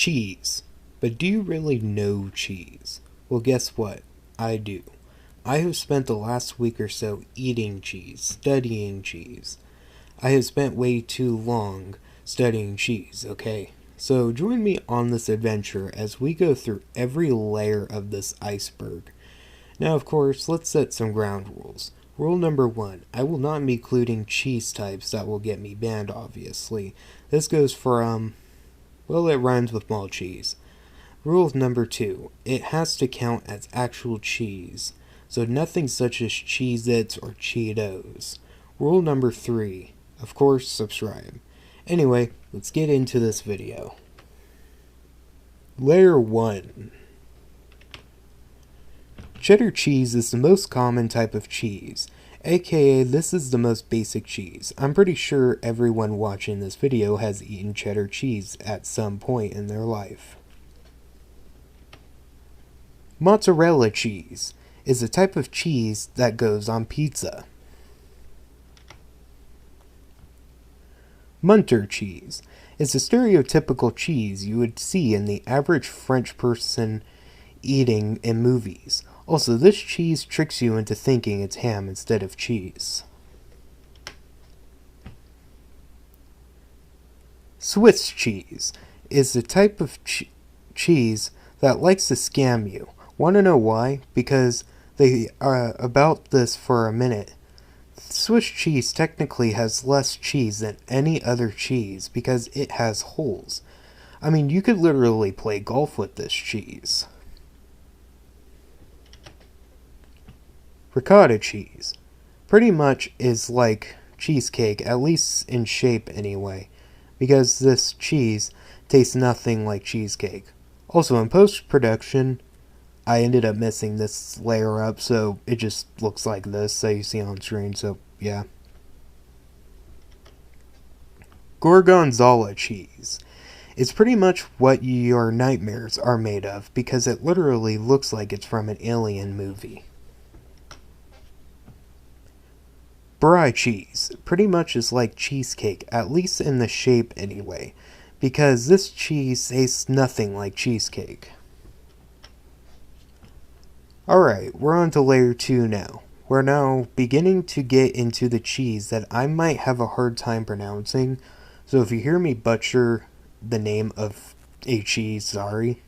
Cheese. But do you really know cheese? Well, guess what? I do. I have spent the last week or so eating cheese, studying cheese. I have spent way too long studying cheese, okay? So join me on this adventure as we go through every layer of this iceberg. Now, of course, let's set some ground rules. Rule number 1, I will not be including cheese types that will get me banned, obviously. This goes for, well, it rhymes with mall cheese. Rule number 2, it has to count as actual cheese, so nothing such as Cheez-Its or Cheetos. Rule number 3, of course, subscribe. Anyway, let's get into this video. Layer 1. Cheddar cheese is the most common type of cheese, aka this is the most basic cheese. I'm pretty sure everyone watching this video has eaten cheddar cheese at some point in their life. Mozzarella cheese is a type of cheese that goes on pizza. Munter cheese is a stereotypical cheese you would see in the average French person eating in movies. Also, this cheese tricks you into thinking it's ham instead of cheese. Swiss cheese is the type of cheese that likes to scam you. Want to know why? Because they are about this for a minute. Swiss cheese technically has less cheese than any other cheese because it has holes. I mean, you could literally play golf with this cheese. Ricotta cheese pretty much is like cheesecake, at least in shape anyway, because this cheese tastes nothing like cheesecake. Also, in post-production, I ended up messing this layer up, so it just looks like this that you see on screen, so yeah. Gorgonzola cheese is pretty much what your nightmares are made of, because it literally looks like it's from an alien movie. Brie cheese pretty much is like cheesecake, at least in the shape anyway, because this cheese tastes nothing like cheesecake. Alright, we're on to layer 2 now. We're now beginning to get into the cheese that I might have a hard time pronouncing, so if you hear me butcher the name of a cheese, sorry.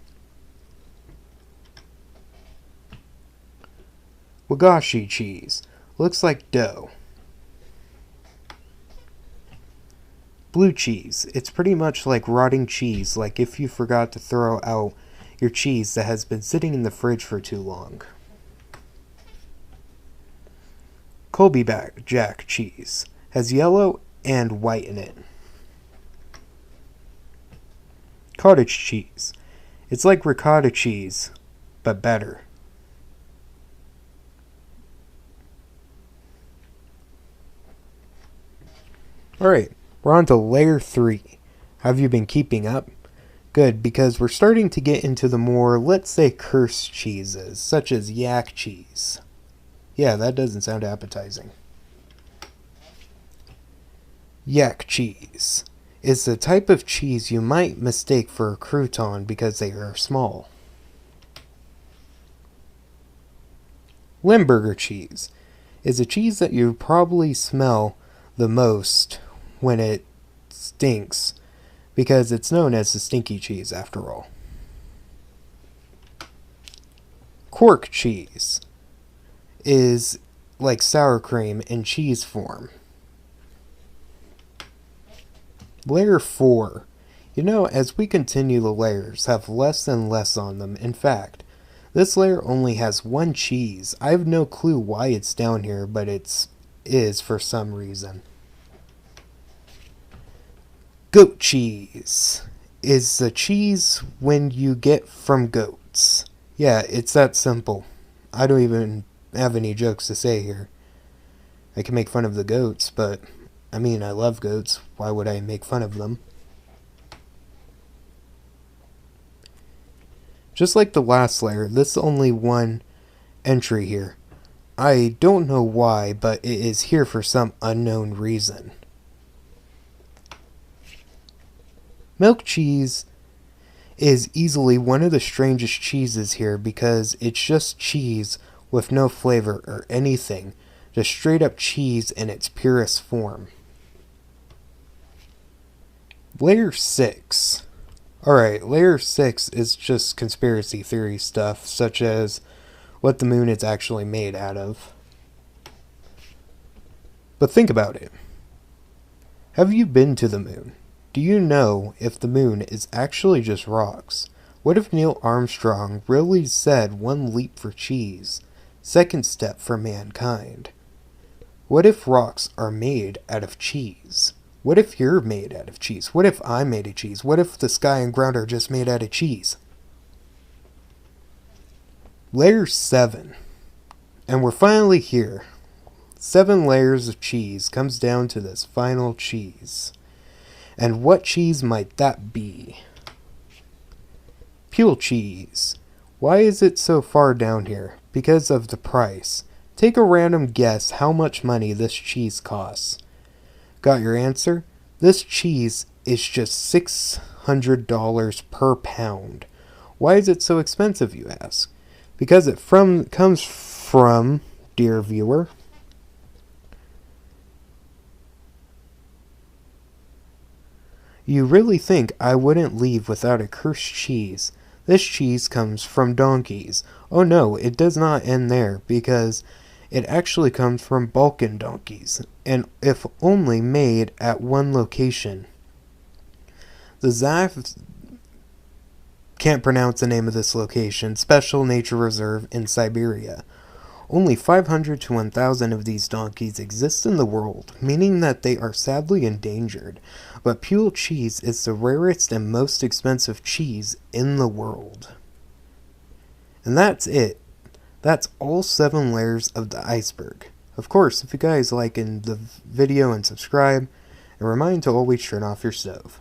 Wagashi cheese looks like dough. Blue cheese, it's pretty much like rotting cheese, like if you forgot to throw out your cheese that has been sitting in the fridge for too long. Colby Jack cheese has yellow and white in it. Cottage cheese, it's like ricotta cheese, but better. Alright, we're on to layer 3. Have you been keeping up? Good, because we're starting to get into the more, let's say, cursed cheeses, such as yak cheese. Yeah, that doesn't sound appetizing. Yak cheese is the type of cheese you might mistake for a crouton because they are small. Limburger cheese is a cheese that you probably smell the most when it stinks, because it's known as the stinky cheese after all. Cork cheese is like sour cream in cheese form. Layer 4. You know, as we continue, the layers have less and less on them. In fact, this layer only has one cheese. I have no clue why it's down here, but it is for some reason. Goat cheese is the cheese when you get from goats. Yeah, it's that simple. I don't even have any jokes to say here. I can make fun of the goats, but I mean, I love goats. Why would I make fun of them? Just like the last layer, this is only one entry here. I don't know why, but it is here for some unknown reason. Milk cheese is easily one of the strangest cheeses here because it's just cheese with no flavor or anything. Just straight up cheese in its purest form. Layer 6. Alright, layer 6 is just conspiracy theory stuff, such as what the moon is actually made out of. But think about it. Have you been to the moon? Do you know if the moon is actually just rocks? What if Neil Armstrong really said one leap for cheese, second step for mankind? What if rocks are made out of cheese? What if you're made out of cheese? What if I'm made of cheese? What if the sky and ground are just made out of cheese? Layer 7. And we're finally here. 7 layers of cheese comes down to this final cheese. And what cheese might that be? Pule cheese. Why is it so far down here? Because of the price. Take a random guess how much money this cheese costs. Got your answer? This cheese is just $600 per pound. Why is it so expensive, you ask? Because it comes from, dear viewer, you really think I wouldn't leave without a cursed cheese? This cheese comes from donkeys. Oh no, it does not end there, because it actually comes from Balkan donkeys, and if only made at one location. The Zav can't pronounce the name of this location, Special Nature Reserve in Siberia. Only 500 to 1,000 of these donkeys exist in the world, meaning that they are sadly endangered. But Pule cheese is the rarest and most expensive cheese in the world. And that's it. That's all 7 layers of the iceberg. Of course, if you guys like the video and subscribe, and remind to always turn off your stove.